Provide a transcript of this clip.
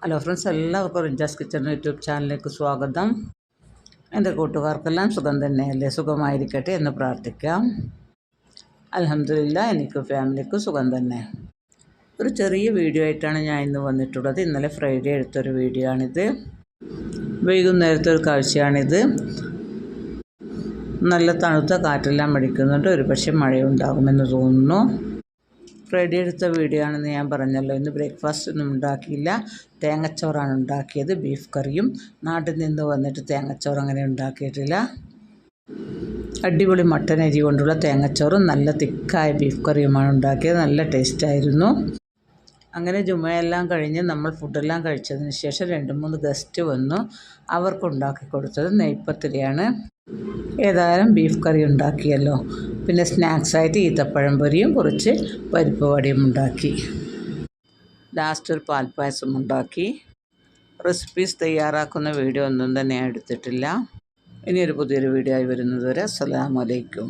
Hello friends, എല്ലാവർക്കും റിഞ്ചാസ് kitchen YouTube ചാനലിലേക്ക് സ്വാഗതം. എൻ്റെ കൂട്ടുകാർക്കെല്ലാം സുഖം തന്നെയല്ലേ? സുഖമായിരിക്കട്ടെ എന്ന് പ്രാർത്ഥിക്കാം. അൽഹംദുലില്ലാ, എനിക്കും ഫാമിലിക്കും സുഖം തന്നെ. ഒരു ചെറിയ വീഡിയോ ആയിട്ടാണ് ഞാൻ ഇന്ന് വന്നിട്ടുള്ളത്. ഇന്നലെ ഫ്രൈഡേ എടുത്തൊരു വീഡിയോ ആണിത്. വൈകുന്നേരത്തെ ഒരു കാഴ്ചയാണിത്. നല്ല തണുത്ത കാറ്റെല്ലാം അടിക്കുന്നുണ്ട്. ഒരു പക്ഷേ മഴയുണ്ടാകുമെന്ന് തോന്നുന്നു. ഫ്രൈഡേ എടുത്ത വീഡിയോ ആണെന്ന് ഞാൻ പറഞ്ഞല്ലോ. ഇന്ന് ബ്രേക്ക്ഫാസ്റ്റ് ഒന്നും ഉണ്ടാക്കിയില്ല. തേങ്ങച്ചോറാണ് ഉണ്ടാക്കിയത്. ബീഫ് കറിയും. നാട്ടിൽ നിന്ന് വന്നിട്ട് തേങ്ങച്ചോറ് അങ്ങനെ ഉണ്ടാക്കിയിട്ടില്ല. അടിപൊളി മട്ടൻ അരി കൊണ്ടുള്ള തേങ്ങച്ചോറും നല്ല തിക്കായ ബീഫ് കറിയുമാണ് ഉണ്ടാക്കിയത്. നല്ല ടേസ്റ്റായിരുന്നു. അങ്ങനെ ജുമയെല്ലാം കഴിഞ്ഞ് നമ്മൾ ഫുഡെല്ലാം കഴിച്ചതിന് ശേഷം 2-3 ഗസ്റ്റ് വന്നു. അവർക്കുണ്ടാക്കി കൊടുത്തത് നെയ്പ്പത്തിരിയാണ്. ഏതായാലും ബീഫ് കറി ഉണ്ടാക്കിയല്ലോ. പിന്നെ സ്നാക്സായിട്ട് ഈത്തപ്പഴം പൊരിയും കുറച്ച് പരിപ്പ് വടയും ഉണ്ടാക്കി. ലാസ്റ്റ് ഒരു പാൽപ്പായസം ഉണ്ടാക്കി. റെസിപ്പീസ് തയ്യാറാക്കുന്ന വീഡിയോ ഒന്നും തന്നെ എടുത്തിട്ടില്ല. ഇനിയൊരു പുതിയൊരു വീഡിയോ ആയി വരുന്നതുവരെ അസ്സലാമു അലൈക്കും.